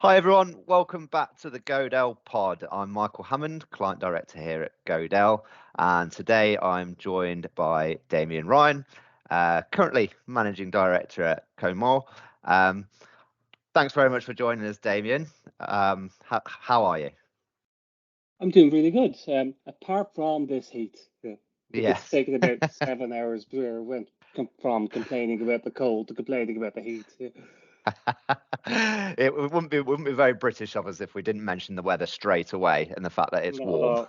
Hi everyone, welcome back to the Godel pod. I'm Michael Hammond, client director here at Godel, and today I'm joined by Damien Ryan, currently managing director at Comhbhá. Thanks very much for joining us, Damien. How are you? I'm doing really good. Apart from this heat, it's Yes. taken about 7 hours where I went from complaining about the cold to complaining about the heat. It wouldn't be very British of us if we didn't mention the weather straight away and the fact that it's warm.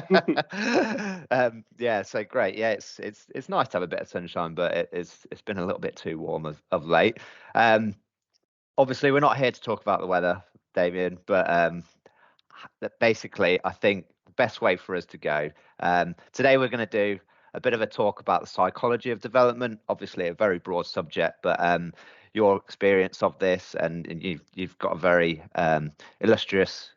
No. Yeah, so great. Yeah, it's nice to have a bit of sunshine, but it's been a little bit too warm of late. Obviously, we're not here to talk about the weather, Damien, but basically, I think the best way for us to go today, we're going to do a bit of a talk about the psychology of development. Obviously, a very broad subject, but your experience of this, and you've got a very illustrious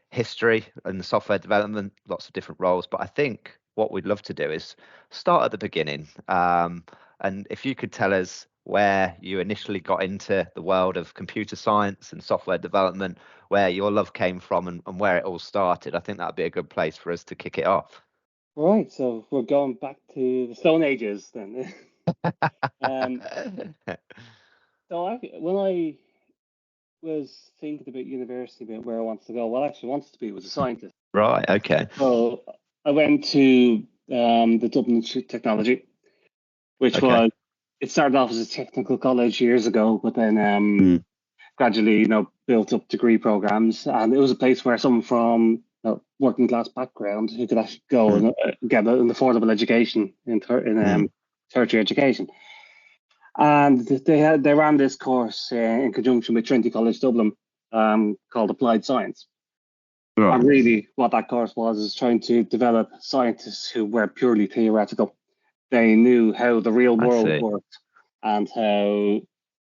history in the software development, lots of different roles. But I think what we'd love to do is start at the beginning. And if you could tell us where you initially got into the world of computer science and software development, where your love came from and where it all started, I think that'd be a good place for us to kick it off. Right, so we're going back to the Stone Ages then. um, when I was thinking about university, about where I wanted to go, what I actually wanted to be was a scientist. Right, okay. So I went to the Dublin Institute of Technology, which Okay. it started off as a technical college years ago, but then gradually, built up degree programs, and it was a place where someone from working class background who could actually go and get an affordable education in tertiary education. And they ran this course in conjunction with Trinity College Dublin, called Applied Science. Right. And really, what that course was is trying to develop scientists who were purely theoretical. They knew how the real world worked and how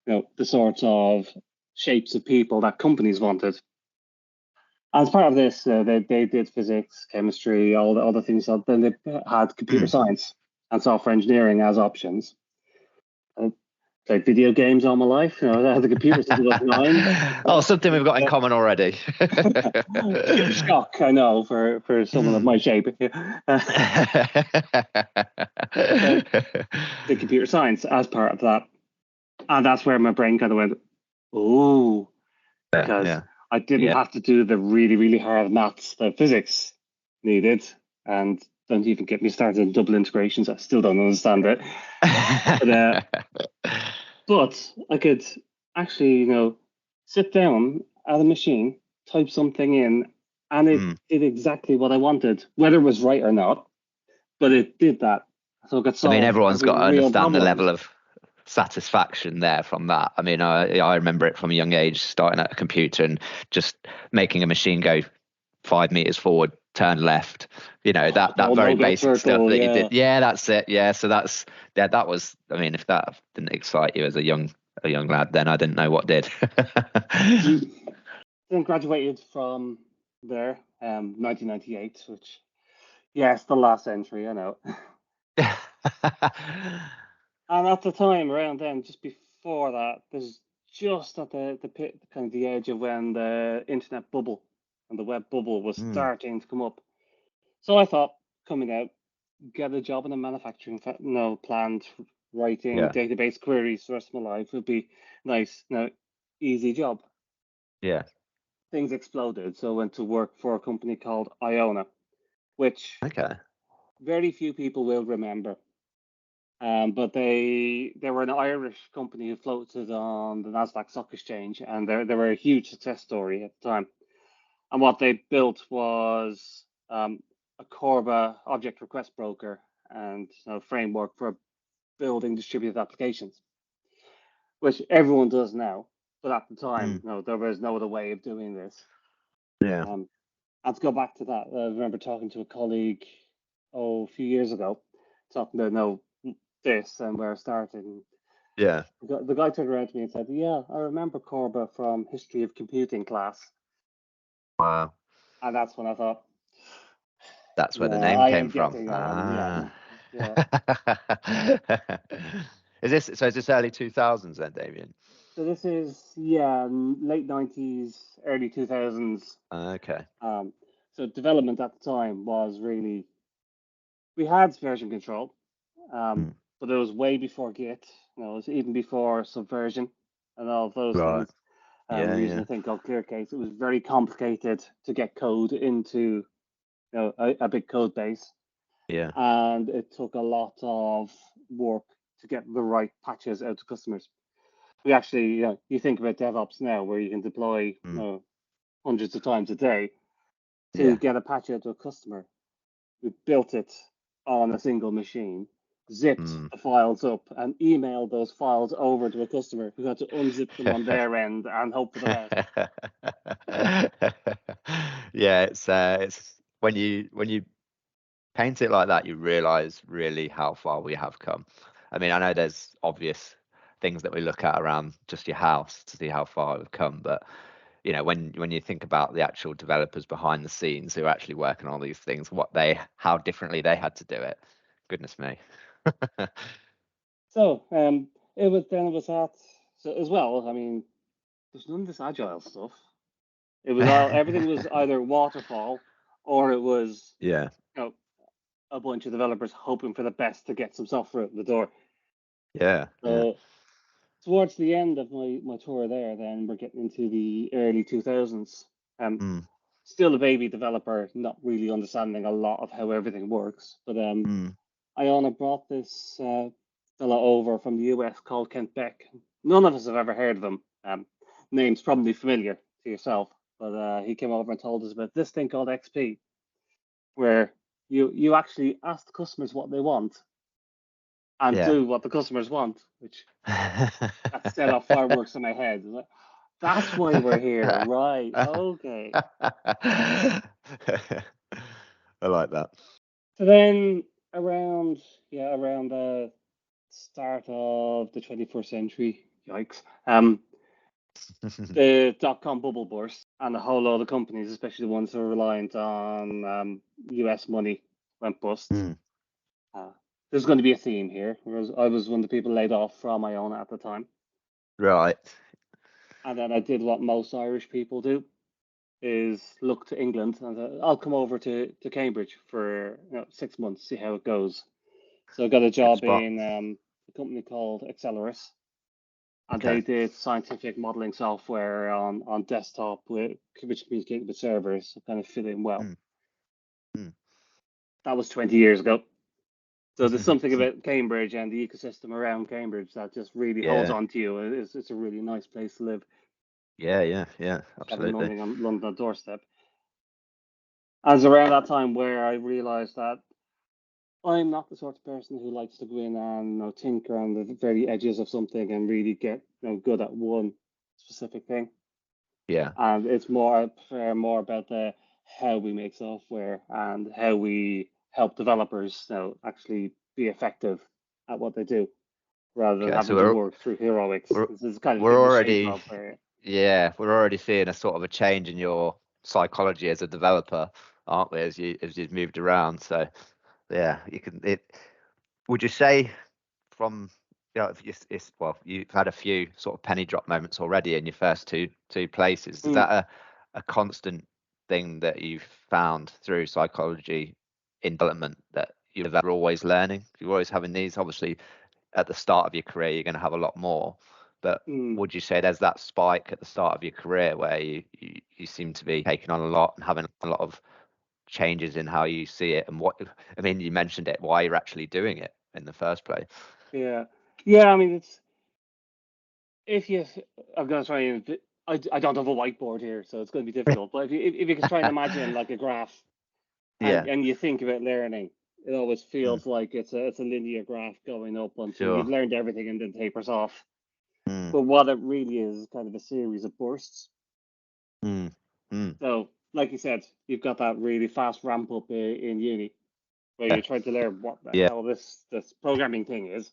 the sorts of shapes of people that companies wanted. As part of this, they did physics, chemistry, all the other things. So then they had computer science and software engineering as options. Played video games all my life. I had the computer since I was 9. Oh, something we've got in common already. Shock, I know, for someone of my shape. The computer science as part of that. And that's where my brain kind of went, oh, because I didn't have to do the really, really hard maths that physics needed. And don't even get me started on double integrations. I still don't understand it. But I could actually, sit down at a machine, type something in, and it did exactly what I wanted, whether it was right or not. But it did that. So it got solved. I mean, everyone's got to understand problems. the level of satisfaction there from that. I mean, I remember it from a young age, starting at a computer and just making a machine go 5 meters forward, turn left, that very basic stuff that you did. Yeah, that's it. Yeah. So that was, I mean, if that didn't excite you as a young lad, then I didn't know what did. Then graduated from there, 1998, which, yes, the last century, I know. And at the time, around then, just before that, there's just at the kind of the edge of when the internet bubble and the web bubble was starting to come up. So I thought, coming out, get a job in a manufacturing plant, writing database queries the rest of my life would be nice, easy job. Yeah. Things exploded, so I went to work for a company called Iona, which very few people will remember. But they were an Irish company who floated on the Nasdaq Stock Exchange, and they were a huge success story at the time. And what they built was a Comhbhá object request broker and a framework for building distributed applications, which everyone does now. But at the time, there was no other way of doing this. Yeah. And to go back to that, I remember talking to a colleague a few years ago, talking about this and where I started. And yeah. The guy turned around to me and said, "Yeah, I remember Comhbhá from history of computing class." Wow. And that's when I thought, that's where the name came from. Yeah. Is this early 2000s then, Damien? So this is, yeah, late 90s, early 2000s. Okay. So development at the time was really, we had version control, but it was way before Git. You know, it was even before Subversion and all of those Right. things. Yeah, We're using yeah. a thing called ClearCase. It was very complicated to get code into, a big code base, Yeah. and it took a lot of work to get the right patches out to customers. We actually, you think about DevOps now, where you can deploy, hundreds of times a day to Yeah. get a patch out to a customer. We built it on a single machine, zipped the files up, and emailed those files over to a customer who had to unzip them on their end and hope for the best. Yeah, it's when you paint it like that, you realize really how far we have come. I mean, I know there's obvious things that we look at around just your house to see how far we've come, but when you think about the actual developers behind the scenes who are actually working on these things, how differently they had to do it. Goodness me. So, it was that. So as well, I mean, there's none of this agile stuff. It was everything was either waterfall or it was, Yeah. you know, a bunch of developers hoping for the best to get some software out the door. Yeah. Yeah. So towards the end of my tour there, then we're getting into the early 2000s. Mm, Still a baby developer, not really understanding a lot of how everything works. But mm. Iona brought this fellow over from the US called Comhbhá. None of us have ever heard of him. Name's probably familiar to yourself, but he came over and told us about this thing called XP, where you actually ask the customers what they want and Yeah. do what the customers want, which that set off fireworks in my head. That's why we're here, right? Okay. I like that. So then around the start of the 21st century, yikes, the dot-com bubble burst and a whole lot of companies, especially the ones who are reliant on US money, went bust. Mm, Uh, there's going to be a theme here. I was one of the people laid off from Iona at the time. right. And then I did what most Irish people do, is look to England and I'll come over to Cambridge for 6 months, see how it goes. So I got a Good job spot. in a company called Accelerus, and they Okay. did scientific modeling software on desktop which communicated with servers, so kind of fit in well. Mm, mm. That was 20 years ago. So there's something about Cambridge and the ecosystem around Cambridge that just really holds Yeah. on to you. It's a really nice place to live, Yeah. Yeah. Yeah. having Absolutely. London doorstep. As around that time where I realized that I'm not the sort of person who likes to go in and tinker on the very edges of something and really get good at one specific thing. Yeah. And it's more I prefer more about the how we make software and how we help developers actually be effective at what they do, rather than Okay. So having to work through heroics. we're This is kind of we're been the shape already of where. we're already seeing a sort of a change in your psychology as a developer, aren't we? As you've moved around. So yeah, you can it. Would you say from well, you've had a few sort of penny drop moments already in your first two places. Is Mm, that a constant thing that you've found through psychology in development that you're always learning? You're always having these. Obviously, at the start of your career, you're going to have a lot more. But mm, would you say there's that spike at the start of your career where you seem to be taking on a lot and having a lot of changes in how you see it and what I mean, you mentioned it, why you're actually doing it in the first place. yeah, yeah. I mean, it's if you. I'm gonna try and. I don't have a whiteboard here, so it's going to be difficult. But if you can try and imagine like a graph, Yeah, and you think about learning, it always mm, feels like it's a linear graph going up until you've sure. learned everything and then tapers off. Mm, But what it really is kind of a series of bursts. mm, mm, So, like you said, you've got that really fast ramp up in uni where yeah, you're trying to learn what the yeah, hell this programming thing is,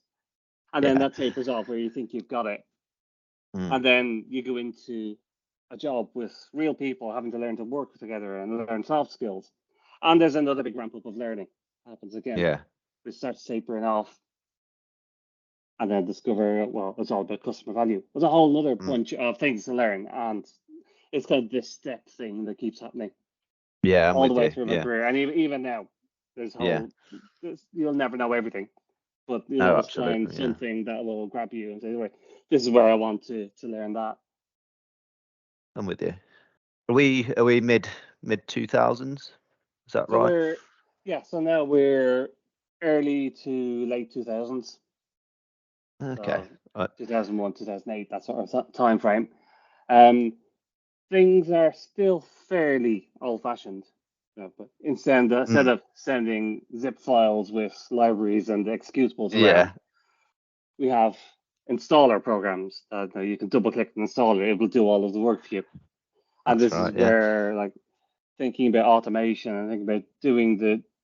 and then yeah. that tapers off where you think you've got it, Mm, and then you go into a job with real people having to learn to work together and learn soft skills, and there's another big ramp up of learning happens again, yeah, which starts tapering off. and then discover, well, it's all about customer value. There's a whole other bunch of things to learn, and it's kind of this step thing that keeps happening. Yeah, I'm all the with way you. through my Yeah, career, and even now, yeah. you'll never know everything, but you'll No, always find absolutely. Yeah, something that will grab you and say, "Right, this is where I want to learn that." I'm with you. Are we mid 2000s? Is that So right? so now we're early to late 2000s, Okay. so 2001, 2008, that sort of time frame. Um, Things are still fairly old-fashioned. But instead Mm, of sending zip files with libraries and executables around, yeah, we have installer programs that you can double click the installer, it will do all of the work for you. And that's this is right. Yeah. where, like, thinking about automation and thinking about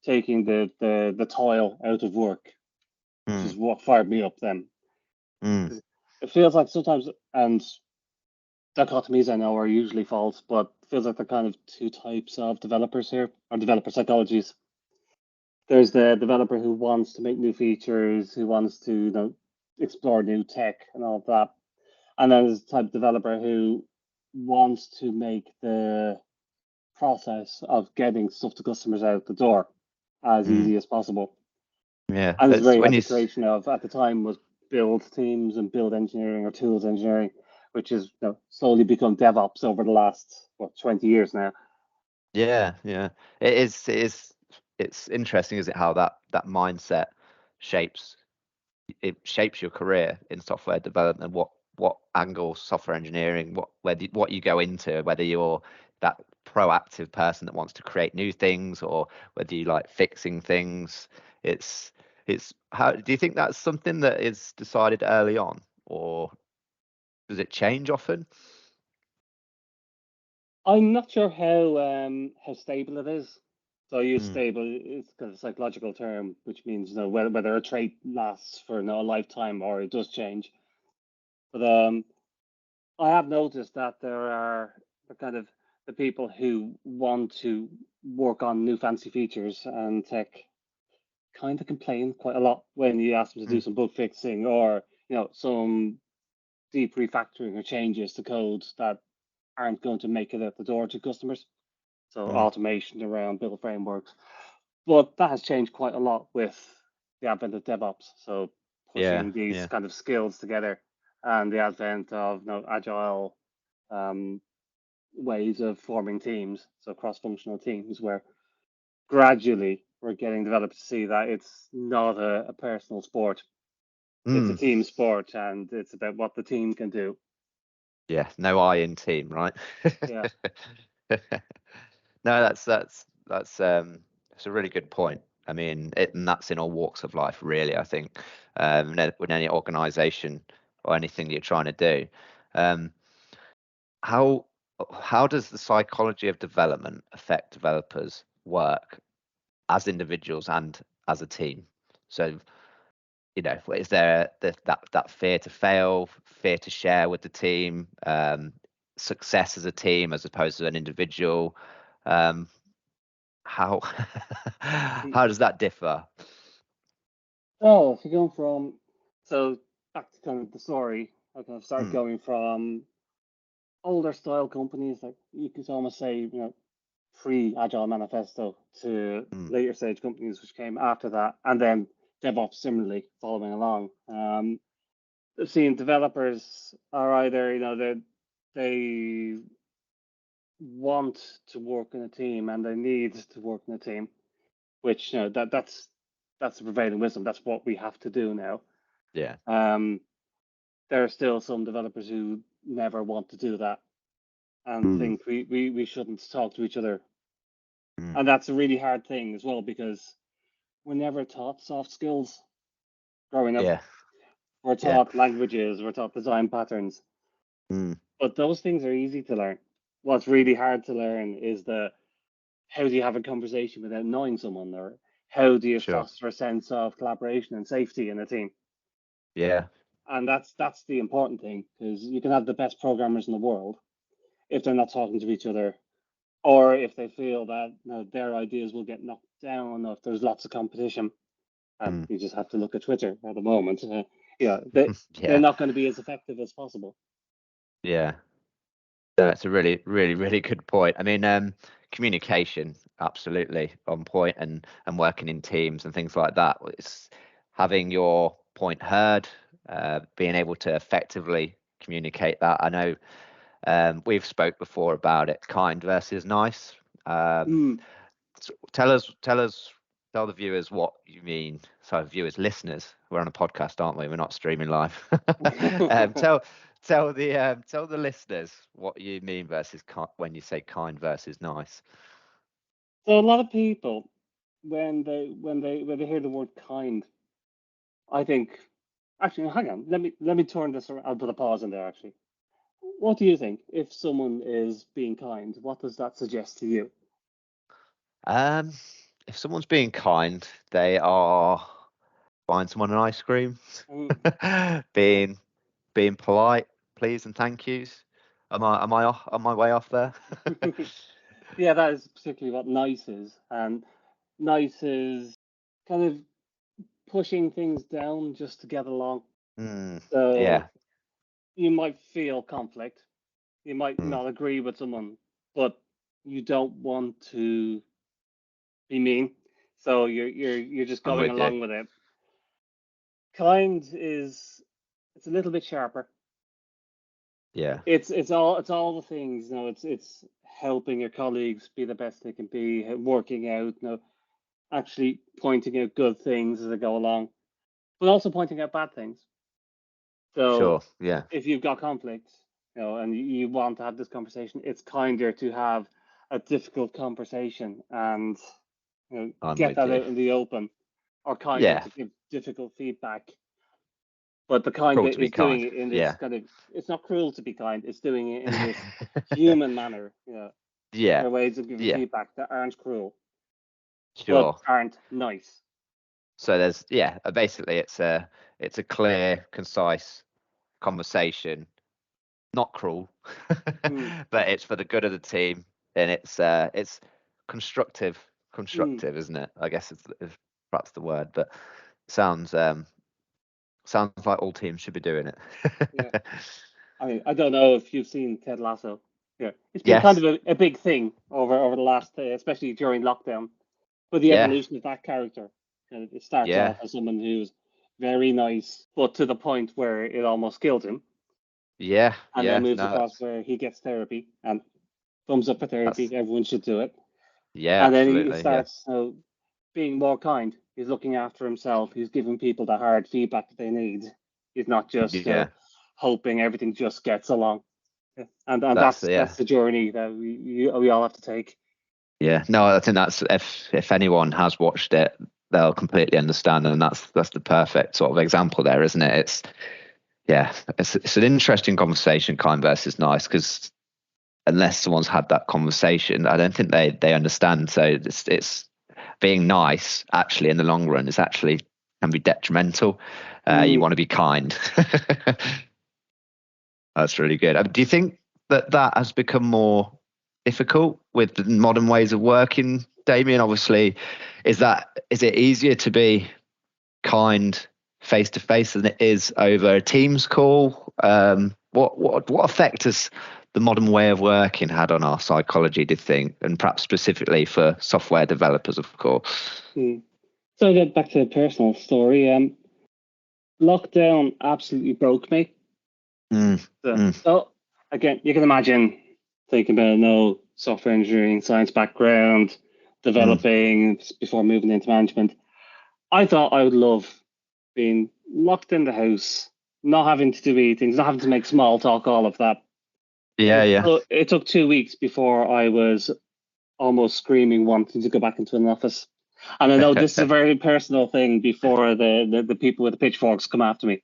taking the toil out of work, which is Mm, what fired me up then. mm, It feels like sometimes, and dichotomies I know are usually false, but it feels like there are kind of two types of developers here, or developer psychologies. There's the developer who wants to make new features, who wants to, explore new tech and all of that. And then there's the type of developer who wants to make the process of getting stuff to customers out the door as mm. easy as possible. Yeah. And it's It's very when at you. the creation of, at the time, was build teams and build engineering or tools engineering, which has, slowly become DevOps over the last, 20 years now. Yeah, yeah. It is. It is. It's interesting, isn't it, how that mindset shapes shapes your career in software development. What angle software engineering, what you go into, whether you're that proactive person that wants to create new things or whether you like fixing things. It's how do you think that's something that is decided early on, or does it change often? I'm not sure how stable it is. So I use Mm, stable, it's kind of a psychological term, which means, whether a trait lasts for, a lifetime or it does change. But I have noticed that there are the kind of the people who want to work on new fancy features and tech kind of complain quite a lot when you ask them to do mm, some bug fixing or, some deep refactoring or changes to code that aren't going to make it out the door to customers. So mm. automation around build frameworks. But that has changed quite a lot with the advent of DevOps. So Yeah, pushing these yeah. kind of skills together and the advent of, agile um, ways of forming teams, so cross-functional teams, where gradually we're getting developers to see that it's not a personal sport, it's a Mm. team sport, and it's about what the team can do. Yeah, no I in team, right? Yeah. No, that's a really good point. I mean, and that's in all walks of life, really. I think with any organization or anything you're trying to do, um, how how does the psychology of development affect developers' work as individuals and as a team? So, is there that fear to fail, fear to share with the team, success as a team as opposed to an individual? Um, how how does that differ? Oh, if you're going from, so back to kind of the story, I kind of started Mm, going from older style companies, like you could almost say, pre-Agile Manifesto, to mm, later stage companies which came after that, and then DevOps similarly following along. I've seen developers are either, they want to work in a team and they need to work in a team, which, that's the prevailing wisdom. That's what we have to do now. yeah. Um, there are still some developers who never want to do that and Mm, think we shouldn't talk to each other. mm, And that's a really hard thing as well because we're never taught soft skills growing up. yeah. We're Yeah. taught languages, we're taught design patterns, Mm, but those things are easy to learn. What's really hard to learn is the how do you have a conversation without knowing someone, or how do you sure. foster a sense of collaboration and safety in a team? Yeah. And that's the important thing because you can have the best programmers in the world if they're not talking to each other, or if they feel that, their ideas will get knocked down, or if there's lots of competition. And Mm, you just have to look at Twitter at the moment. they're not going to be as effective as possible. Yeah. That's a really, really, really good point. I mean, communication, absolutely on point, and working in teams and things like that. It's having your point heard, being able to effectively communicate that. I know we've spoke before about it, kind versus nice. Tell the viewers what you mean. So viewers, listeners, we're on a podcast, aren't we? We're not streaming live. Tell the listeners what you mean versus when you say kind versus nice. So a lot of people, when they hear the word kind, I think, actually, hang on, let me turn this around. I'll put a pause in there. Actually, what do you think? If someone is being kind, what does that suggest to you? If someone's being kind, they are buying someone an ice cream, being polite, please and thank yous. Am I off on my way off there? Yeah, that is particularly what nice is, and nice is kind of pushing things down just to get along. So Yeah. you might feel conflict, you might not agree with someone, but you don't want to be mean, so you're just going along with it. Kind is, it's a little bit sharper. Yeah. It's all the things, it's helping your colleagues be the best they can be, working out, actually pointing out good things as they go along, but also pointing out bad things. So sure, yeah. If you've got conflict, and you want to have this conversation, it's kinder to have a difficult conversation and get that out in the open, or kinder to give difficult feedback. But the kind bit is doing it in this kind of, it's not cruel to be kind, it's doing it in this human manner. There are ways of giving feedback that aren't cruel, but aren't nice. So there's basically it's a clear, concise conversation, not cruel, but it's for the good of the team, and it's constructive, isn't it? I guess it's perhaps the word, but sounds like all teams should be doing it. I mean, I don't know if you've seen Ted Lasso. Yeah, it's been kind of a big thing over the last, especially during lockdown. But the evolution of that character, it starts off as someone who's very nice, but to the point where it almost killed him. And then moves across where he gets therapy, and thumbs up for therapy. Everyone should do it. Yeah, and then he starts being more kind. He's looking after himself. He's giving people the hard feedback that they need. He's not just hoping everything just gets along. And that's the journey that we all have to take. Yeah, no, I think that's if anyone has watched it, they'll completely understand, and that's the perfect sort of example there, isn't it? It's an interesting conversation, kind versus nice, because unless someone's had that conversation, I don't think they understand. So it's being nice actually in the long run is actually can be detrimental. You want to be kind. That's really good. Do you think that has become more difficult with the modern ways of working, Damien? Obviously, is it easier to be kind face to face than it is over a Teams call? What effect has the modern way of working had on our psychology, do you think, and perhaps specifically for software developers, of course? So I get back to the personal story. Lockdown absolutely broke me. So again, you can imagine thinking about no software engineering, science background, developing before moving into management. I thought I would love being locked in the house, not having to do meetings, not having to make small talk, all of that. It took 2 weeks before I was almost screaming, wanting to go back into an office. And I know this is a very personal thing before the people with the pitchforks come after me.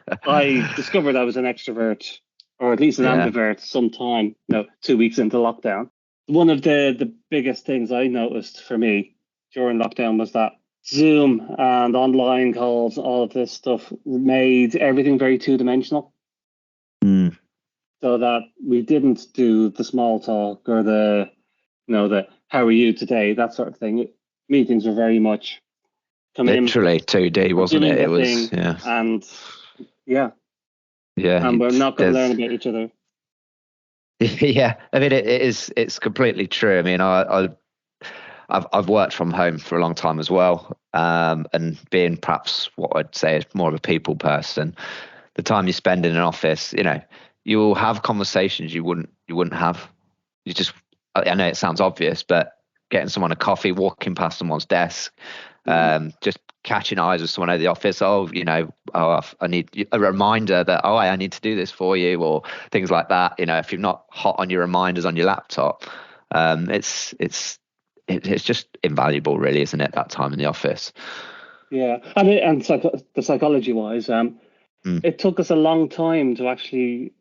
I discovered I was an extrovert, or at least an ambivert, sometime 2 weeks into lockdown. One of the biggest things I noticed for me during lockdown was that Zoom and online calls, all of this stuff made everything very two-dimensional. So that we didn't do the small talk or the how are you today, that sort of thing. Meetings were very much, come literally 2D, wasn't it? It was, thing, and yeah, and we're not going to learn about each other. Yeah, I mean, it's completely true. I mean, I've worked from home for a long time as well, and being perhaps what I'd say is more of a people person. The time you spend in an office, you'll have conversations you wouldn't have. You just, I know it sounds obvious, but getting someone a coffee, walking past someone's desk, just catching eyes with someone at the office. I need a reminder that I need to do this for you, or things like that. If you're not hot on your reminders on your laptop, it's just invaluable, really, isn't it? That time in the office. Yeah, and the psychology wise, it took us a long time to actually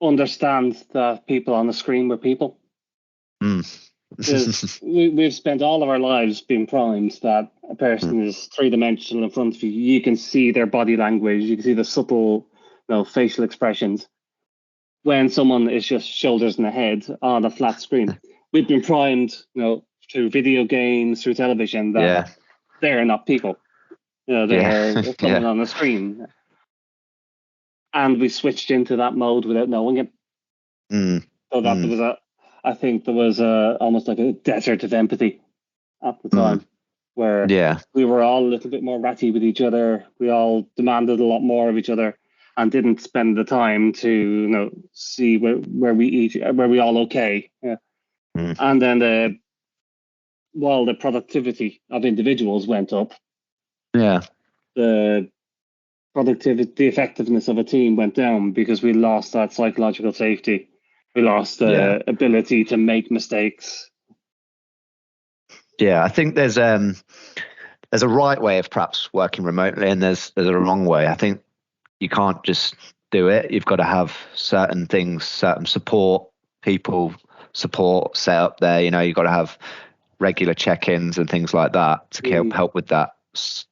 understand that people on the screen were people. We've spent all of our lives being primed that a person is three-dimensional in front of you. You can see their body language. You can see the subtle, facial expressions. When someone is just shoulders and a head on a flat screen, we've been primed, through video games, through television, that they're not people. They're someone on the screen. And we switched into that mode without knowing it. So that I think there was almost like a desert of empathy at the time, where we were all a little bit more ratty with each other. We all demanded a lot more of each other, and didn't spend the time to see where we all okay. Yeah. And then while the productivity of individuals went up, the effectiveness of a team went down, because we lost that psychological safety. We lost the ability to make mistakes. Yeah, I think there's a right way of perhaps working remotely, and there's a wrong way. I think you can't just do it. You've got to have certain things, certain support set up there. You've got to have regular check-ins and things like that to help with that.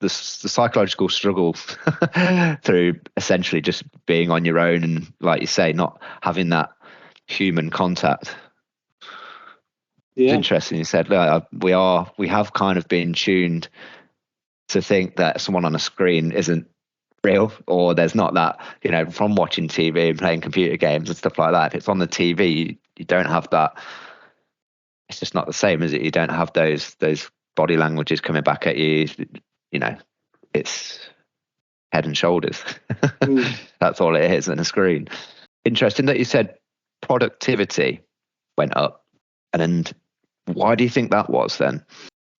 The psychological struggle through essentially just being on your own, and, like you say, not having that human contact. It's interesting you said we have kind of been tuned to think that someone on a screen isn't real, or there's not that, from watching TV and playing computer games and stuff like that. If it's on the TV, you don't have that. It's just not the same, is it? You don't have those body languages coming back at you. It's head and shoulders. That's all it is on a screen. Interesting that you said productivity went up. And why do you think that was then?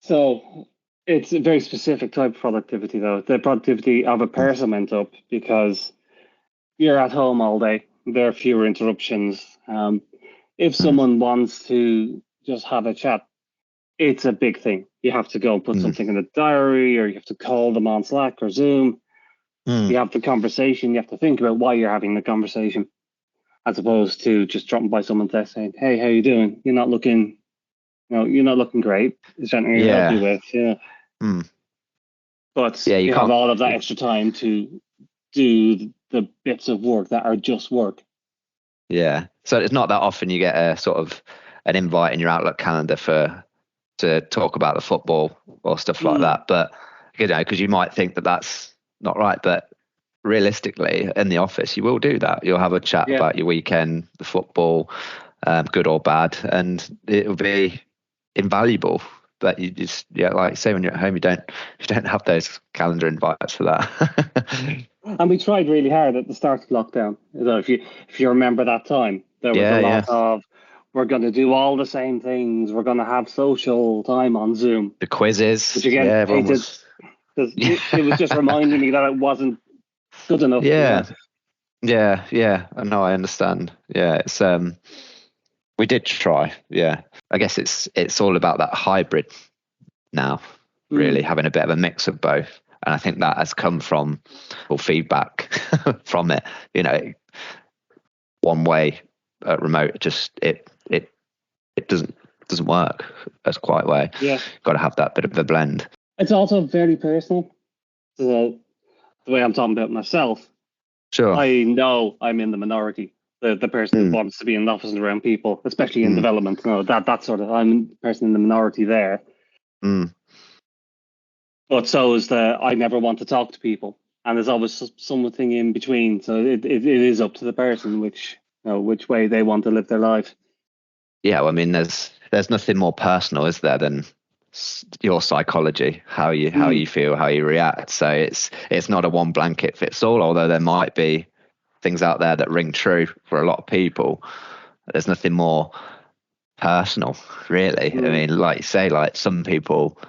So it's a very specific type of productivity, though. The productivity of a person went up because you're at home all day. There are fewer interruptions. If someone wants to just have a chat, it's a big thing. You have to go and put something in the diary, or you have to call them on Slack or Zoom. You have the conversation. You have to think about why you're having the conversation, as opposed to just dropping by someone's desk saying, "Hey, how you doing? You're not looking great. Is there anything I can help you with?" Yeah. But you have all of that extra time to do the bits of work that are just work. Yeah. So it's not that often you get a sort of an invite in your Outlook calendar to talk about the football or stuff like that. But, because you might think that that's not right. But realistically, in the office, you will do that. You'll have a chat about your weekend, the football, good or bad, and it'll be invaluable. But you just, like you say, when you're at home, you don't have those calendar invites for that. And we tried really hard at the start of lockdown. If you remember that time, there was a lot of, we're going to do all the same things. We're going to have social time on Zoom. The quizzes. Which again, because it was just reminding me that it wasn't good enough. Yeah. I know, I understand. Yeah, it's we did try. Yeah, I guess it's all about that hybrid now, really having a bit of a mix of both. And I think that has come from feedback from it. One way remote, just it doesn't work as quite way. Yeah, got to have that bit of a blend. It's also very personal. So the way I'm talking about myself, sure, I know I'm in the minority. The person who wants to be in the office and around people, especially in development. That sort of, I'm the person in the minority there. But so is the I never want to talk to people, and there's always something in between. So it is up to the person which way they want to live their life. Yeah, well, I mean, there's nothing more personal, is there, than your psychology, how you feel, how you react. So it's not a one blanket fits all, although there might be things out there that ring true for a lot of people. There's nothing more personal, really. I mean, like you say, like some people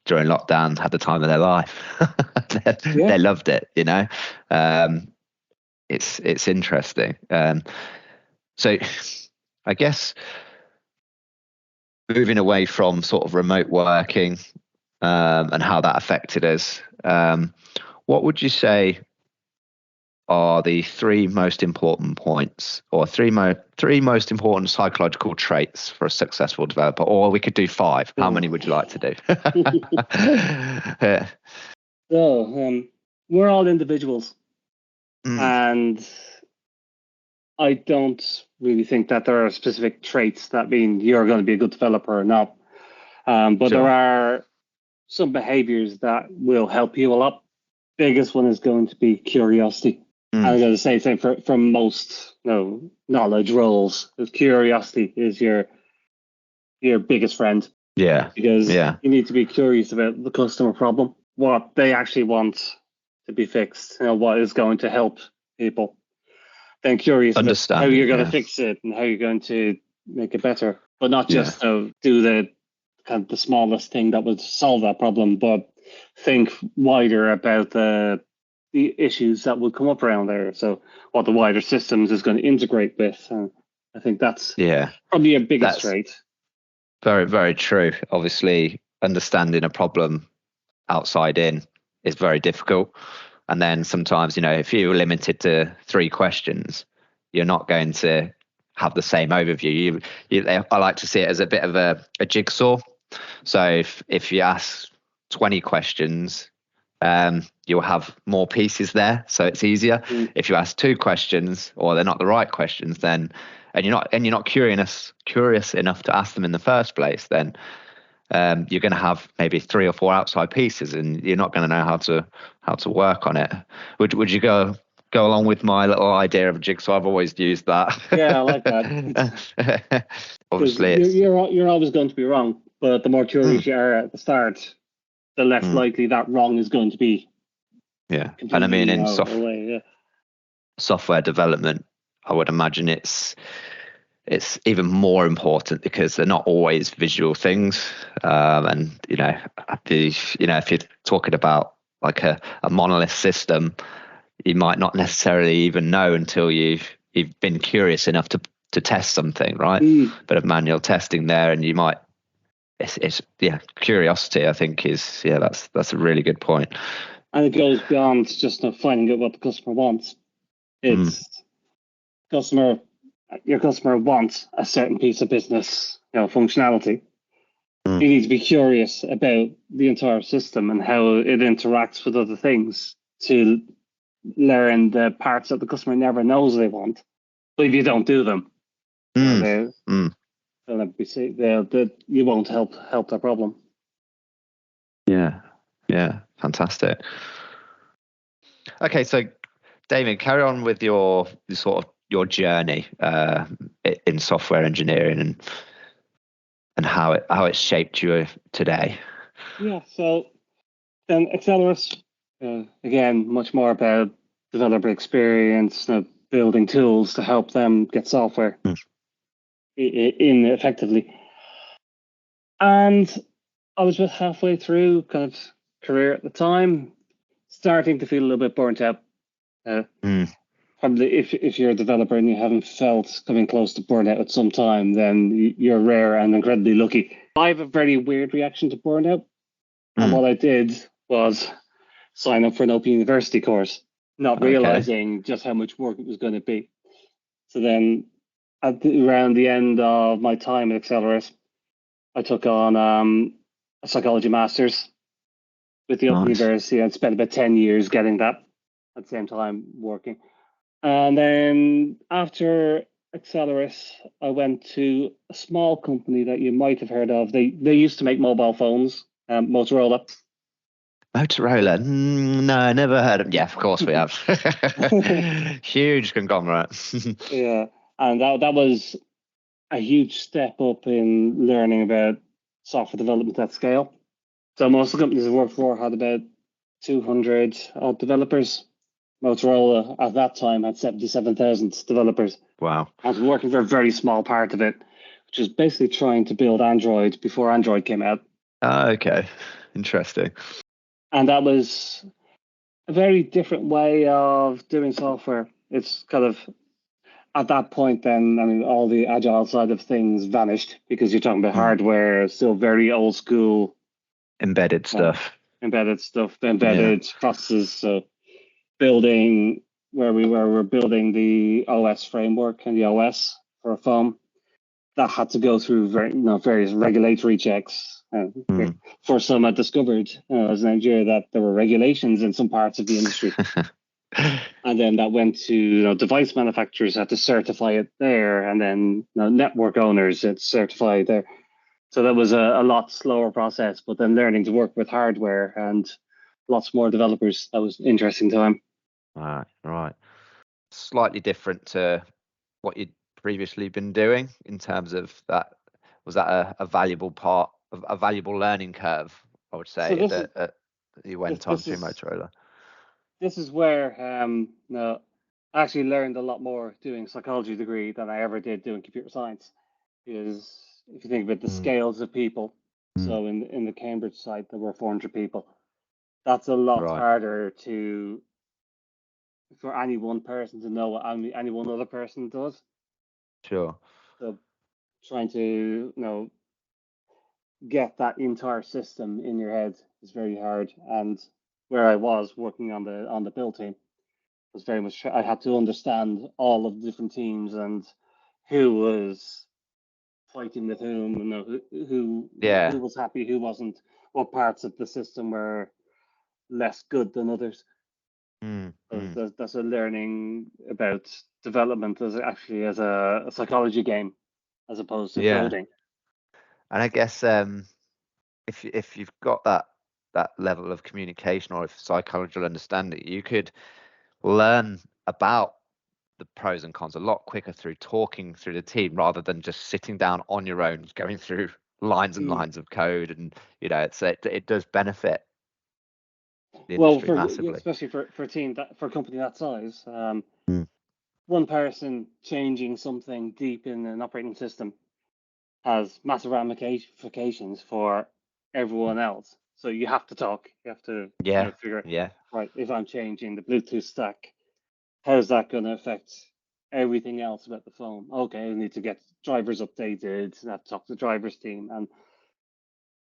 during lockdown had the time of their life. They loved it, you know. It's interesting. So I guess moving away from sort of remote working and how that affected us, what would you say are the three most important points, or three most important psychological traits for a successful developer? Or we could do five. How many would you like to do? So we're all individuals, and I don't really think that there are specific traits that mean you're going to be a good developer or not. But there are some behaviors that will help you a lot. Biggest one is going to be curiosity. I'm going to say same for most knowledge roles. Curiosity is your biggest friend. Yeah. Because you need to be curious about the customer problem, what they actually want to be fixed, what is going to help people. Then curious about how you're going to fix it and how you're going to make it better, but not just do the kind of the smallest thing that would solve that problem, but think wider about the issues that would come up around there. So what the wider systems is going to integrate with. And I think that's probably your biggest trait. Very, very true. Obviously, understanding a problem outside in is very difficult. And then sometimes, if you're limited to 3 questions, you're not going to have the same overview. I like to see it as a bit of a jigsaw. So if you ask 20 questions, you'll have more pieces there, so it's easier. If you ask 2 questions, or they're not the right questions, then and you're not curious enough to ask them in the first place, then you're going to have maybe 3 or 4 outside pieces, and you're not going to know how to work on it. Would you go along with my little idea of a jigsaw? I've always used that. Yeah, I like that. Obviously, you're always going to be wrong, but the more curious you are at the start, the less likely that wrong is going to be. Yeah, and I mean in software development, I would imagine it's even more important because they're not always visual things. And if you're talking about like a monolith system, you might not necessarily even know until you've been curious enough to test something, right? Bit of manual testing there, and you might. It's curiosity, I think, is that's a really good point. And it goes beyond just finding out what the customer wants. It's your customer wants a certain piece of business, functionality. You need to be curious about the entire system and how it interacts with other things to learn the parts that the customer never knows they want. But if you don't do them, they'll never be seen. You won't help that problem. Yeah, fantastic. Okay, so Damien, carry on with your journey in software engineering and how it shaped you today. Yeah, so then Accelerus, again, much more about developer experience, building tools to help them get software in effectively. And I was about halfway through kind of career at the time, starting to feel a little bit burnt out. Probably if you're a developer and you haven't felt coming close to burnout at some time, then you're rare and incredibly lucky. I have a very weird reaction to burnout. And what I did was sign up for an Open University course, not realizing just how much work it was going to be. So then around the end of my time at Accelerus, I took on a psychology master's with the Open University. I'd spent about 10 years getting that at the same time working. And then after Accelerus, I went to a small company that you might have heard of. They used to make mobile phones, Motorola. Motorola? No, never heard of. Yeah, of course we have. Huge conglomerate. Yeah, and that was a huge step up in learning about software development at scale. So most of the companies I worked for had about 200 odd developers. Motorola at that time had 77,000 developers. Wow. I was working for a very small part of it, which was basically trying to build Android before Android came out. Oh, okay. Interesting. And that was a very different way of doing software. It's kind of at that point, then, I mean, all the agile side of things vanished because you're talking about hardware, still very old school. Embedded stuff. Embedded processes. So building where we're building the OS framework and the OS for a phone, that had to go through various regulatory checks. For some, I discovered as an engineer that there were regulations in some parts of the industry. And then that went to device manufacturers had to certify it there, and then network owners had certified there. So that was a lot slower process. But then learning to work with hardware and lots more developers, that was an interesting time. Right. Slightly different to what you'd previously been doing in terms of that. Was that a valuable part of a valuable learning curve? I would say So that you went on through Motorola. This is where I actually learned a lot more doing psychology degree than I ever did doing computer science. Because if you think about the scales of people, so in the Cambridge site there were 400 people. That's a lot harder for any one person to know what any one other person does. Sure. So trying to get that entire system in your head is very hard. And where I was working on the build team was very much I had to understand all of the different teams and who was fighting with whom, who was happy, who wasn't, what parts of the system were less good than others. That's a learning about development as a psychology game as opposed to coding. And I guess if you've got that level of communication or if psychological understanding, you could learn about the pros and cons a lot quicker through talking through the team rather than just sitting down on your own going through lines and lines of code. And it does benefit the industry massively, especially for a team for a company that size. One person changing something deep in an operating system has massive ramifications for everyone else. So you have to talk. You have to figure out, right, if I'm changing the Bluetooth stack, how's that going to affect everything else about the phone? Okay, I need to get drivers updated, and have to talk to the drivers team. And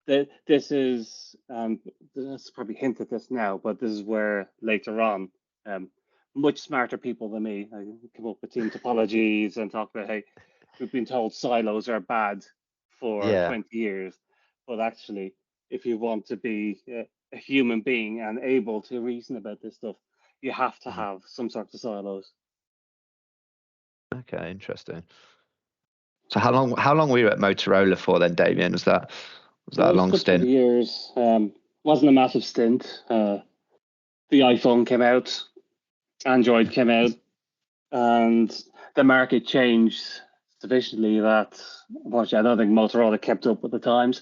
this is, let's probably hint at this now, but this is where later on, much smarter people than me come up with team topologies and talk about, hey, we've been told silos are bad for 20 years, but actually, if you want to be a human being and able to reason about this stuff, you have to have some sorts of silos. Okay, interesting. So how long were you at Motorola for then, Damien? Was that a long stint? Years. Wasn't a massive stint. The iPhone came out, Android came out, and the market changed sufficiently that unfortunately I don't think Motorola kept up with the times.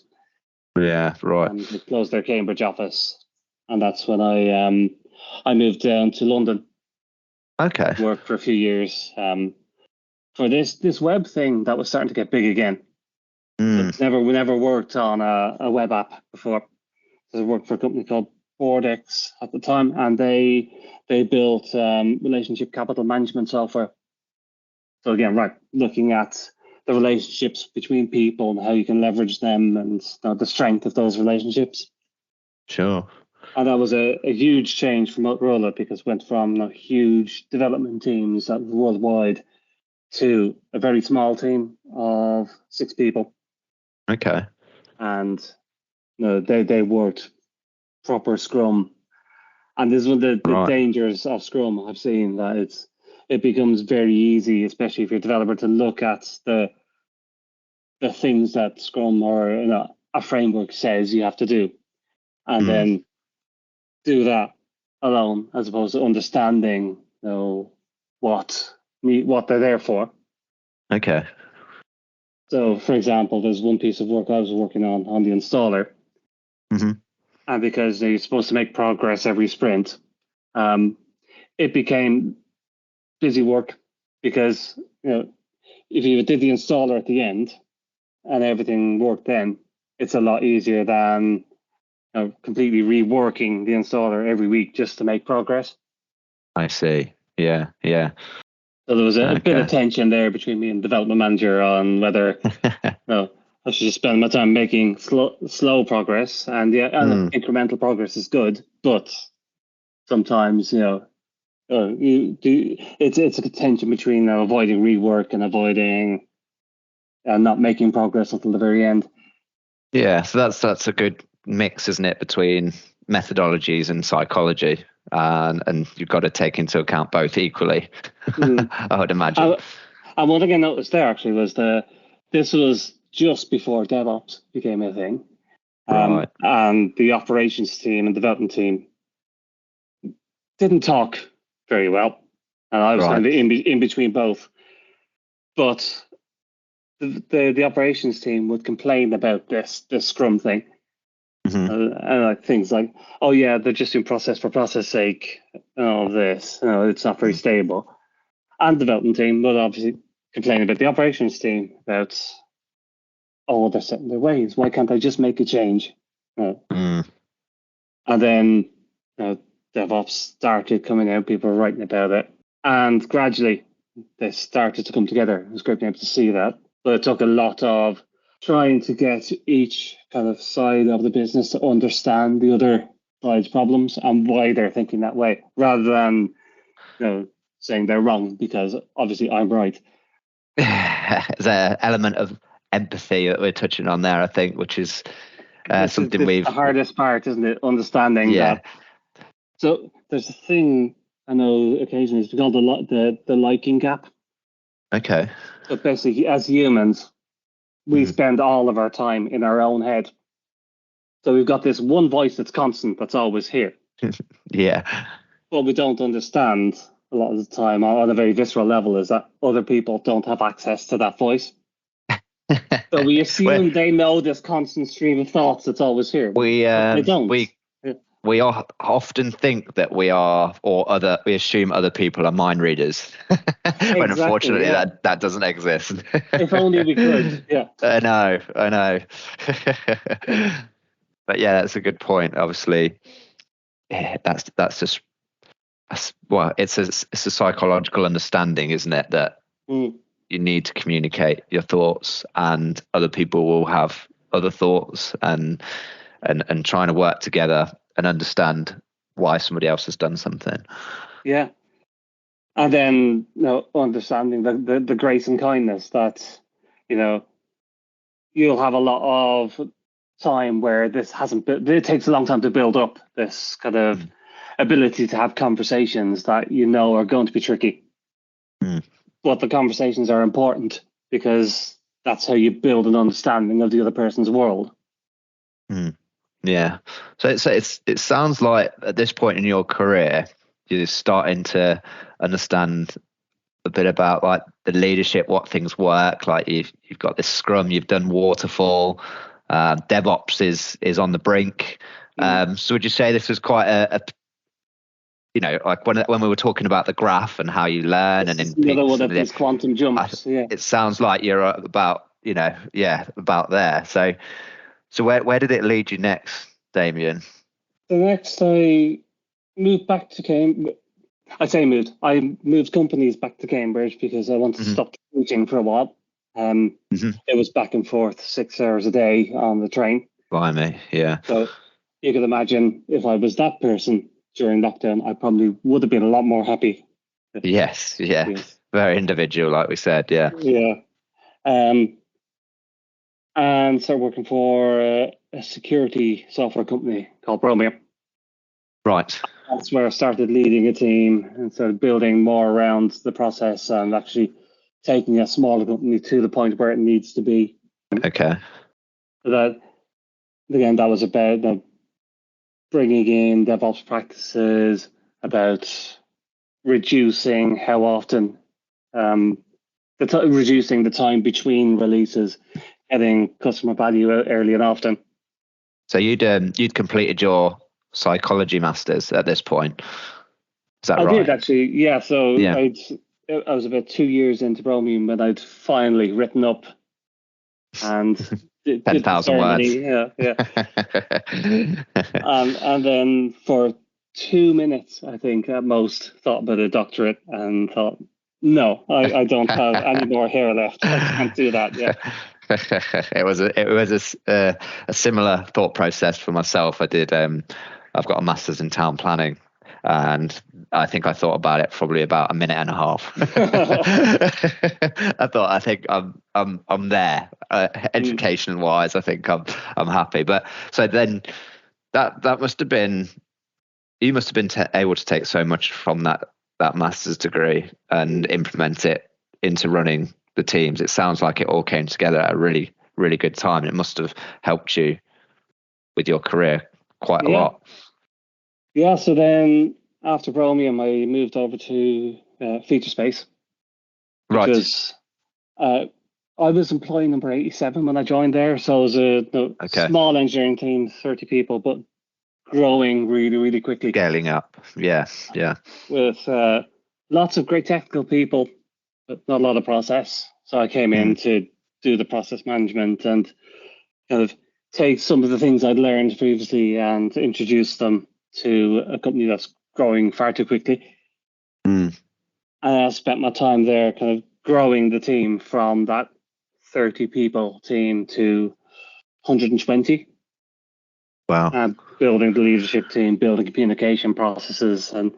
Yeah, right. They closed their Cambridge office, and that's when I moved down to London. Okay. Worked for a few years for this web thing that was starting to get big again. So we never worked on a web app before. So I worked for a company called Bordex at the time, and they built relationship capital management software. So again, looking at the relationships between people and how you can leverage them and the strength of those relationships. Sure. And that was a huge change for Motorola because it went from huge development teams that were worldwide to a very small team of 6 people. Okay. And they worked proper Scrum. And this is one of the dangers of Scrum I've seen, that it becomes very easy, especially if you're a developer, to look at the things that Scrum or a framework says you have to do. And then do that alone, as opposed to understanding, what they're there for. Okay. So, for example, there's one piece of work I was working on the installer, and because you're supposed to make progress every sprint, it became busy work because if you did the installer at the end and everything worked, then it's a lot easier than completely reworking the installer every week just to make progress. I see. Yeah. So there was a bit of tension there between me and the development manager on whether I should just spend my time making slow progress, and incremental progress is good, but sometimes it's a tension between avoiding rework and avoiding not making progress until the very end. Yeah, so that's a good mix, isn't it, between methodologies and psychology, and you've got to take into account both equally. I would imagine. And one thing I noticed there actually was this was just before DevOps became a thing, right. And the operations team and development team didn't talk very well, and I was kind of in between both. But the operations team would complain about this Scrum thing, and like things like, oh yeah, they're just doing process for process sake, and all of this. It's not very stable. And development team would obviously complain about the operations team about, oh, they're set in their ways. Why can't I just make a change? And then DevOps started coming out. People were writing about it, and gradually they started to come together. It was great being able to see that, but it took a lot of trying to get each kind of side of the business to understand the other side's problems and why they're thinking that way, rather than saying they're wrong, because obviously I'm right. There's an element of empathy that we're touching on there, I think, which is something the hardest part, isn't it? Understanding that. So there's a thing I know occasionally, it's called the liking gap. Okay. So basically, as humans, we spend all of our time in our own head. So we've got this one voice that's constant, that's always here. Yeah. What we don't understand a lot of the time on a very visceral level is that other people don't have access to that voice. So we assume they know this constant stream of thoughts that's always here. They don't. We often think that we are, we assume other people are mind readers, when unfortunately that doesn't exist. If only we could. Yeah. I know. But yeah, that's a good point. Obviously, that's just, well, it's a psychological understanding, isn't it, that you need to communicate your thoughts, and other people will have other thoughts, and trying to work together and understand why somebody else has done something. Yeah. And then understanding the grace and kindness that you'll have a lot of time where this hasn't been, it takes a long time to build up this kind of ability to have conversations that are going to be tricky. But the conversations are important because that's how you build an understanding of the other person's world. Yeah. So it sounds like at this point in your career, you're starting to understand a bit about like the leadership, what things work. Like you've got this Scrum, you've done Waterfall, DevOps is on the brink. So would you say this is quite a like when we were talking about the graph and how you learn, and in another one of these quantum jumps. It sounds like you're about about there. So where did it lead you next, Damien? The next, I moved back to Cambridge. I moved companies back to Cambridge because I wanted to stop teaching for a while. It was back and forth 6 hours a day on the train. Blimey, yeah. So you could imagine if I was that person during lockdown, I probably would have been a lot more happy. Yes. Very individual, like we said, yeah. Yeah. And started working for a security software company called Comhbhá. Right. That's where I started leading a team and started building more around the process and actually taking a smaller company to the point where it needs to be. Okay. That was about bringing in DevOps practices, about reducing how often, reducing the time between releases, getting customer value out early and often. So you'd completed your psychology masters at this point. Is that right? I did actually, yeah. So yeah. I was about 2 years into Chromium when I'd finally written up and 10,000 words. Yeah. And then for 2 minutes, I think at most, thought about a doctorate and thought, no, I don't have any more hair left. I can't do that. Yeah. It was a similar thought process for myself. I've got a master's in town planning, and I think I thought about it probably about a minute and a half. I think I'm there, education wise. I think I'm happy. But so then that must have been, you must have been able to take so much from that master's degree and implement it into running the teams. It sounds like it all came together at a really, really good time. It must have helped you with your career quite a lot. Yeah, so then after Chromium, I moved over to Featurespace. Right. Because I was employee number 87 when I joined there. So it was a small engineering team, 30 people, but growing really, really quickly. Scaling up, yeah. With lots of great technical people, but not a lot of process. So I came in to do the process management and kind of take some of the things I'd learned previously and introduce them to a company that's growing far too quickly. And I spent my time there kind of growing the team from that 30 people team to 120. Wow. Building the leadership team, building communication processes, and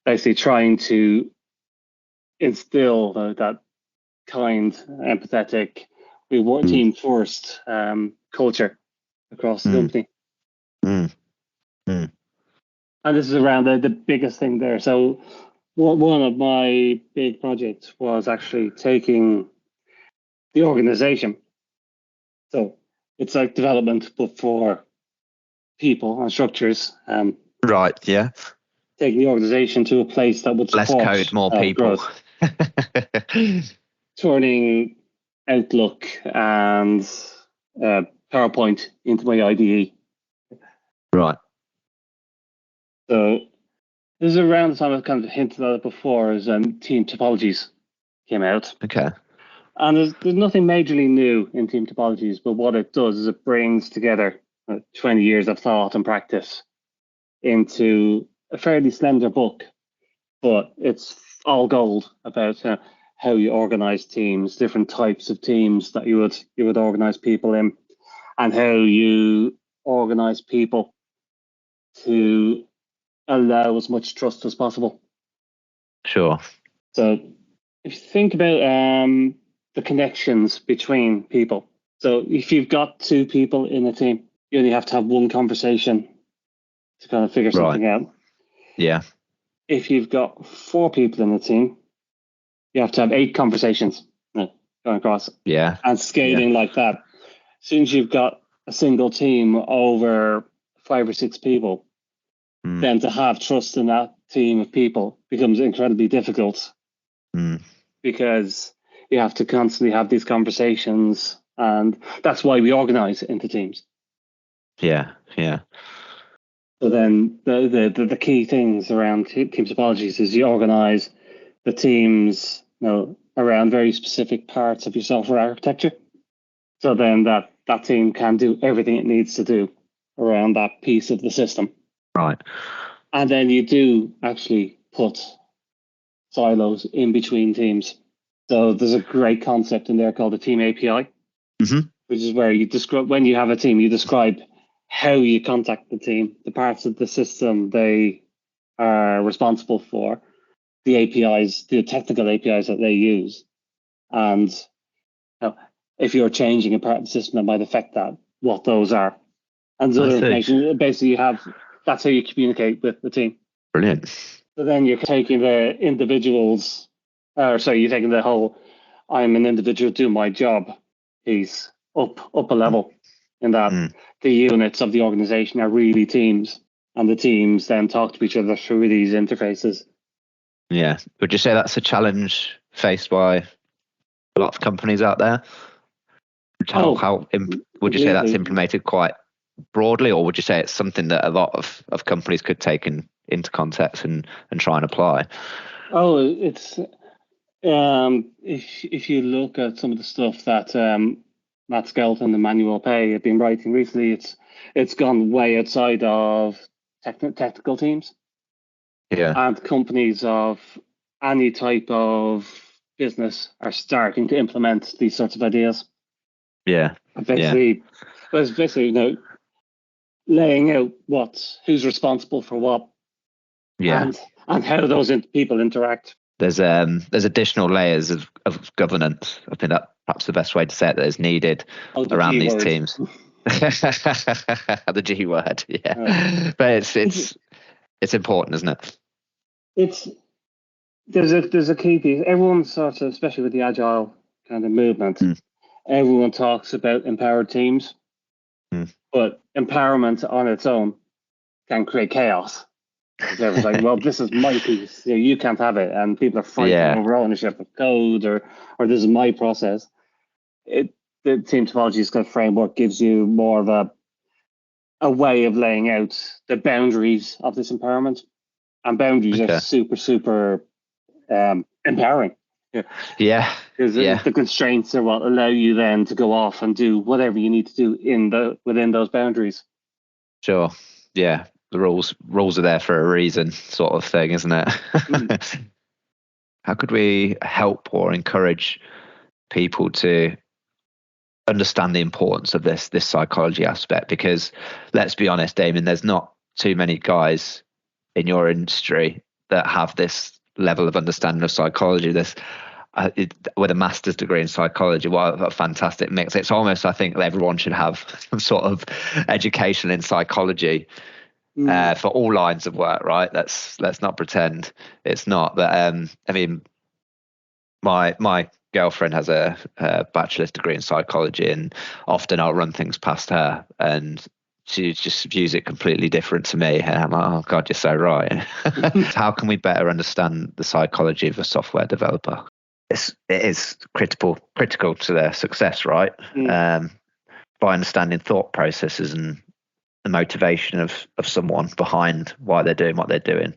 basically trying to instill that kind, empathetic, we work team first culture across the company. And this is around the biggest thing there. So one of my big projects was actually taking the organization. So it's like development, but for people and structures. Right, yeah. Taking the organization to a place that would support less code, more people. Turning Outlook and PowerPoint into my IDE. Right. So this is around the time I've kind of hinted at it before, as team topologies came out. Okay. And there's nothing majorly new in team topologies, but what it does is it brings together 20 years of thought and practice into a fairly slender book, but it's all gold about how you organize teams, different types of teams that you would organize people in, and how you organize people to allow as much trust as possible. Sure. So if you think about the connections between people, so if you've got 2 people in a team, you only have to have one conversation to kind of figure something out. Yeah. If you've got 4 people in the team, you have to have 8 conversations going across. Yeah. And scaling like that. As soon as you've got a single team over 5 or 6 people, then to have trust in that team of people becomes incredibly difficult because you have to constantly have these conversations, and that's why we organize into teams. Yeah. So then the key things around team topologies is you organize the teams around very specific parts of your software architecture. So then that team can do everything it needs to do around that piece of the system. Right. And then you do actually put silos in between teams. So there's a great concept in there called the team API, which is where you describe, when you have a team, you describe how you contact the team, the parts of the system they are responsible for, the APIs, the technical APIs that they use. And if you're changing a part of the system that might affect that, what those are. And the other information, basically you have, that's how you communicate with the team. Brilliant. So then you're taking the individuals, you're taking the whole, I'm an individual, do my job piece up a level in that the units of the organization are really teams. and the teams then talk to each other through these interfaces. Yeah. Would you say that's a challenge faced by a lot of companies out there? Would you say that's implemented quite broadly, or would you say it's something that a lot of companies could take into context and try and apply? Oh, it's if you look at some of the stuff that Matt Skelton and Emmanuel Pay have been writing recently, it's gone way outside of technical teams. Yeah. And companies of any type of business are starting to implement these sorts of ideas. Yeah. Basically, laying out who's responsible for what, and how those people interact. There's additional layers of governance. I think that perhaps the best way to say it that is needed around these teams. The G word, yeah. But it's important, isn't it? There's a key piece. Everyone sort of, especially with the agile kind of movement, everyone talks about empowered teams, but empowerment on its own can create chaos. Everyone's like, well, this is my piece, you can't have it, and people are fighting over ownership of code, or this is my process. The team topologies kind of framework gives you more of a way of laying out the boundaries of this empowerment, and boundaries are super empowering. Yeah. Because the constraints are what allow you then to go off and do whatever you need to do within those boundaries. Sure. Yeah. The rules are there for a reason, sort of thing, isn't it? How could we help or encourage people to understand the importance of this psychology aspect? Because let's be honest, Damien, there's not too many guys in your industry that have this level of understanding of psychology. With a master's degree in psychology, what a fantastic mix. It's almost, I think, everyone should have some sort of education in psychology for all lines of work, right? Let's not pretend it's not. But I mean, my girlfriend has a bachelor's degree in psychology, and often I'll run things past her, and she just views it completely different to me. And I'm like, oh God, you're so right. How can we better understand the psychology of a software developer? It is critical to their success, right? By understanding thought processes and the motivation of someone behind why they're doing what they're doing,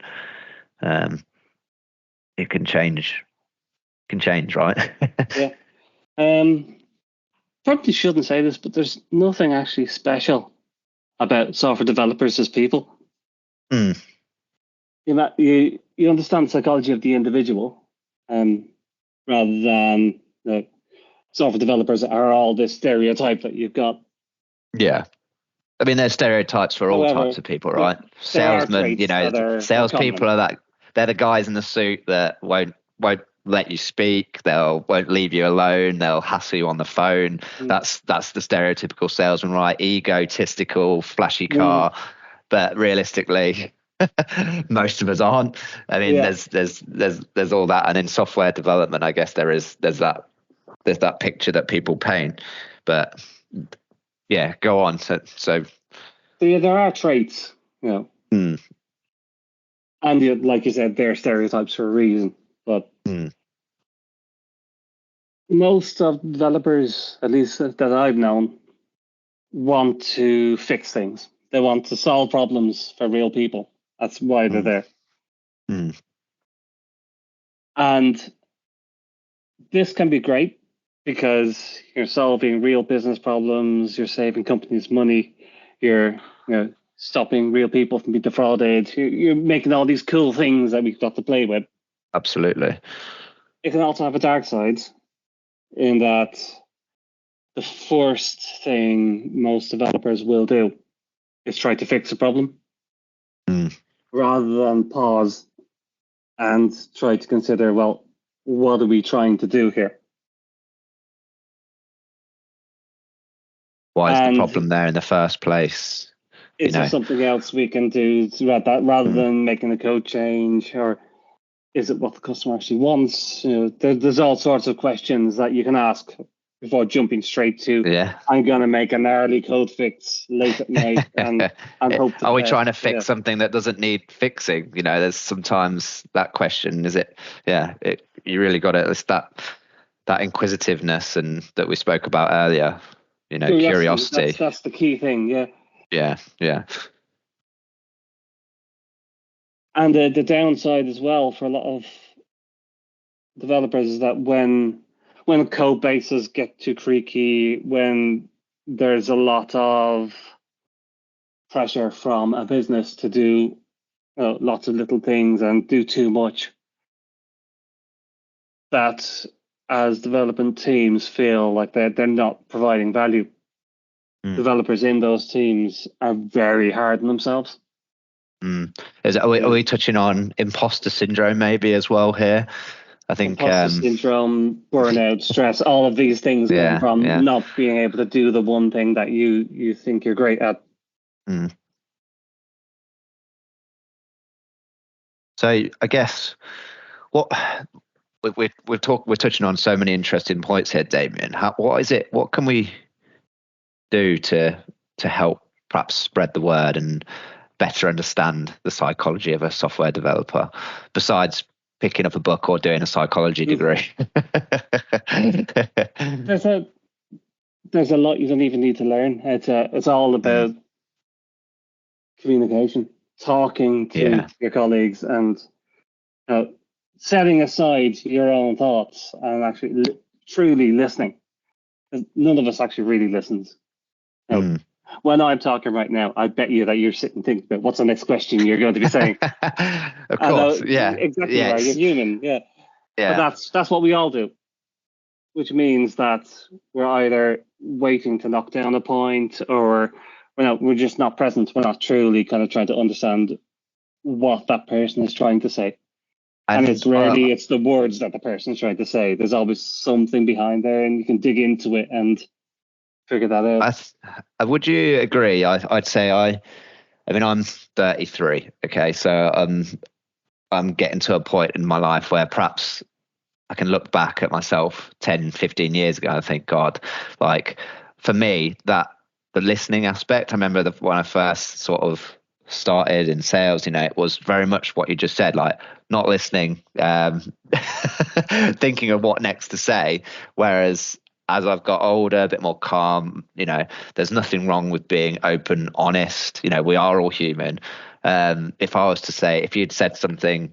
it can change, right? Yeah. Probably shouldn't say this, but there's nothing actually special about software developers as people. You understand the psychology of the individual, rather than software developers are all this stereotype that you've got. Yeah. I mean, there's stereotypes for all types of people, right? Salesmen, salespeople they're the guys in the suit that won't let you speak. Won't leave you alone. They'll hassle you on the phone. That's the stereotypical salesman, right? Egotistical, flashy car. But realistically, most of us aren't. I mean, there's all that, and in software development, I guess there's that picture that people paint. But yeah, go on. So there are traits, and like you said, they're stereotypes for a reason. But most of developers, at least that I've known, want to fix things. They want to solve problems for real people. That's why they're there. And this can be great because you're solving real business problems, you're saving companies money, you're stopping real people from being defrauded, you're making all these cool things that we've got to play with. Absolutely. It can also have a dark side in that the first thing most developers will do is try to fix a problem rather than pause and try to consider, well, what are we trying to do here? Why is the problem there in the first place? Is there something else we can do throughout that rather than making a code change? Or is it what the customer actually wants? There's all sorts of questions that you can ask before jumping straight to, I'm going to make a gnarly code fix late at night and hope. Are we trying to fix something that doesn't need fixing? You know, there's sometimes that question, is it? Yeah, you really got it. It's that inquisitiveness and that we spoke about earlier, you know, curiosity. That's the key thing. Yeah. And the downside as well for a lot of developers is that when code bases get too creaky, when there's a lot of pressure from a business to do lots of little things and do too much, that as development teams feel like they're not providing value. Developers in those teams are very hard on themselves. Are we touching on imposter syndrome maybe as well here? I think imposter syndrome, burnout, stress, all of these things come from not being able to do the one thing that you think you're great at. So I guess what we're touching on so many interesting points here, Damien. What can we do to help perhaps spread the word and better understand the psychology of a software developer, besides picking up a book or doing a psychology degree? There's a lot you don't even need to learn. It's all about communication, talking to your colleagues, and setting aside your own thoughts and actually truly listening. None of us actually really listens. When I'm talking right now, I bet you that you're sitting thinking about what's the next question you're going to be saying. Of course, exactly right. You're human, But that's what we all do, which means that we're either waiting to knock down a point, or we're just not present. We're not truly kind of trying to understand what that person is trying to say. And it's rarely it's the words that the person is trying to say. There's always something behind there, and you can dig into it and figure that out. Would you agree? I'd say I mean, I'm 33. Okay, so I'm getting to a point in my life where perhaps I can look back at myself 10, 15 years ago and think, God, like for me, that the listening aspect, I remember when I first sort of started in sales, it was very much what you just said, like not listening, thinking of what next to say. Whereas as I've got older, a bit more calm, there's nothing wrong with being open, honest. We are all human. If I was to say, if you'd said something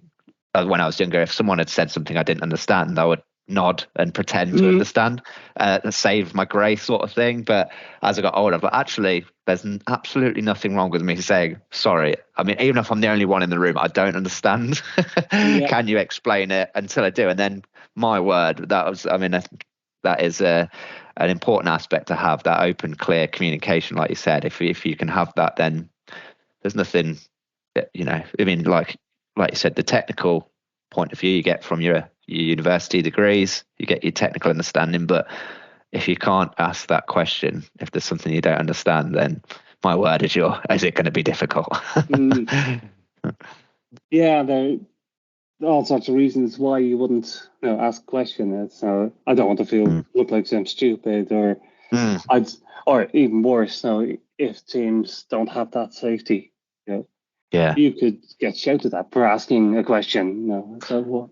when I was younger, if someone had said something I didn't understand, I would nod and pretend to understand, save my grace sort of thing. But as I got older, but actually, there's absolutely nothing wrong with me saying, sorry. I mean, even if I'm the only one in the room, I don't understand. Can you explain it? Until I do. And then my word, that is an important aspect to have, that open, clear communication. Like you said, if you can have that, then there's nothing, I mean, like you said, the technical point of view you get from your university degrees, you get your technical understanding. But if you can't ask that question, if there's something you don't understand, then my word, is it going to be difficult? Yeah, there are all sorts of reasons why you wouldn't ask a question. So I don't want to look like I'm stupid, or or even worse, if teams don't have that safety, you could get shouted at for asking a question. So what?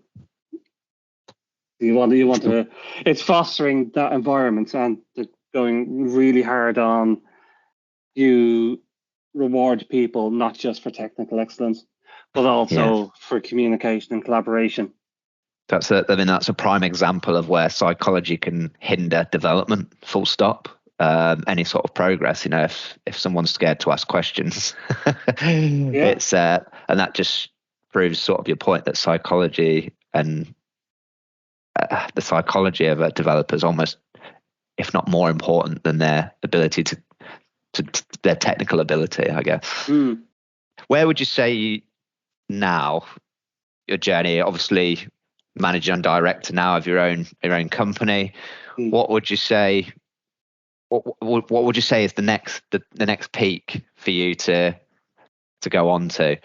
You want to. It's fostering that environment, and going really hard on. You reward people not just for technical excellence, but also for communication and collaboration. That's a prime example of where psychology can hinder development. Full stop. Any sort of progress. If someone's scared to ask questions, it's and that just proves sort of your point that psychology and the psychology of a developer is almost, if not more important than their ability to their technical ability, I guess. Where would you say now, your journey, obviously manager and director now of your own company, what would you say? What would you say is the next peak for you to go on to?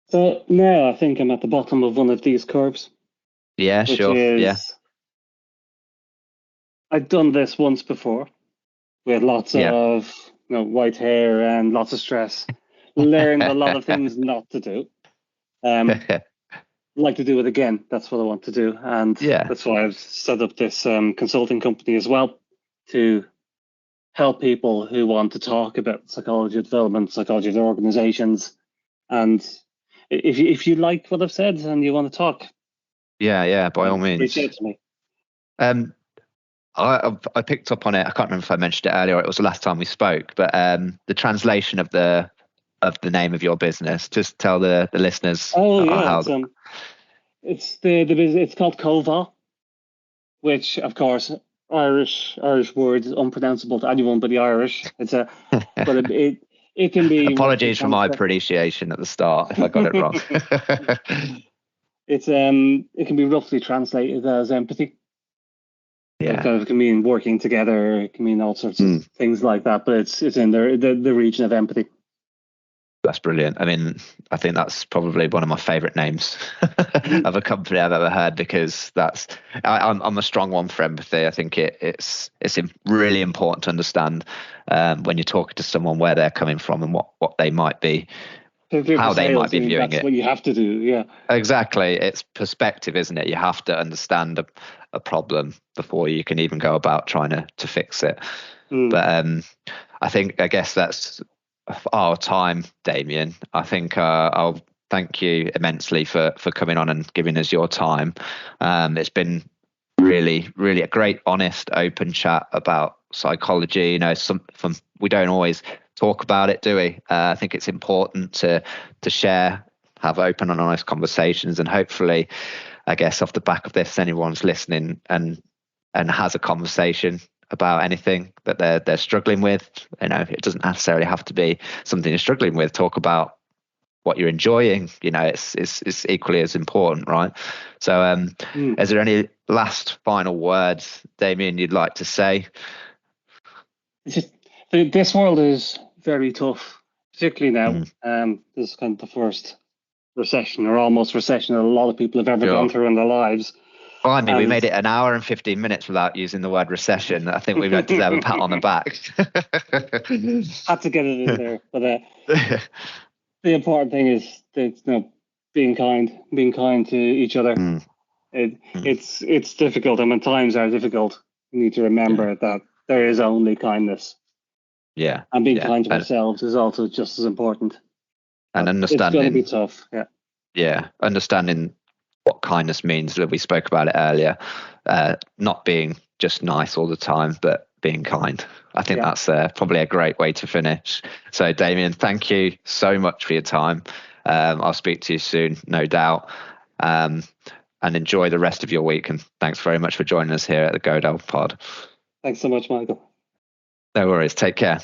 So now I think I'm at the bottom of one of these curves. Yeah, sure. I've done this once before with lots of white hair and lots of stress. Learned a lot of things not to do. Like to do it again. That's what I want to do, and that's why I've set up this consulting company as well to help people who want to talk about psychology of development, psychology of their organizations, and if you like what I've said and you want to talk, by all means, reach out to me. I picked up on it. I can't remember if I mentioned it earlier. It was the last time we spoke, but the translation of the name of your business. Just tell the listeners. It's called Comhbhá, which of course Irish word is unpronounceable to anyone but the Irish. But it can be. Apologies for my pronunciation at the start if I got it wrong. It can be roughly translated as empathy. It can mean working together. It can mean all sorts of things like that. But it's in the region of empathy. That's brilliant. I mean, I think that's probably one of my favourite names of a company I've ever heard, because I'm a strong one for empathy. I think it's really important to understand when you're talking to someone where they're coming from and what they might be, how they might be viewing it. That's what you have to do. Yeah, exactly. It's perspective, isn't it? You have to understand a problem before you can even go about trying to fix it. But I guess that's our time, Damien. I think I'll thank you immensely for coming on and giving us your time. It's been really, really a great, honest, open chat about psychology. We don't always talk about it, do we? I think it's important to share, have open and honest conversations, and hopefully, I guess off the back of this, anyone's listening and has a conversation about anything that they're struggling with. It doesn't necessarily have to be something you're struggling with. Talk about what you're enjoying. It's equally as important, right? So is there any last final words, Damien, you'd like to say? This world is very tough, particularly now. This is kind of the first recession or almost recession that a lot of people have ever gone through in their lives. Finally, we made it an hour and 15 minutes without using the word recession. I think we deserve a pat on the back. Had to get it in there. But the important thing is that, being kind to each other. It's difficult, and when times are difficult, we need to remember that there is only kindness. Yeah. And being kind to ourselves is also just as important. And understanding. It's going to be tough. Yeah. Yeah. Understanding what kindness means. We spoke about it earlier. Not being just nice all the time, but being kind. I think that's probably a great way to finish. So, Damien, thank you so much for your time. I'll speak to you soon, no doubt. And enjoy the rest of your week. And thanks very much for joining us here at the Godel Pod. Thanks so much, Michael. No worries. Take care.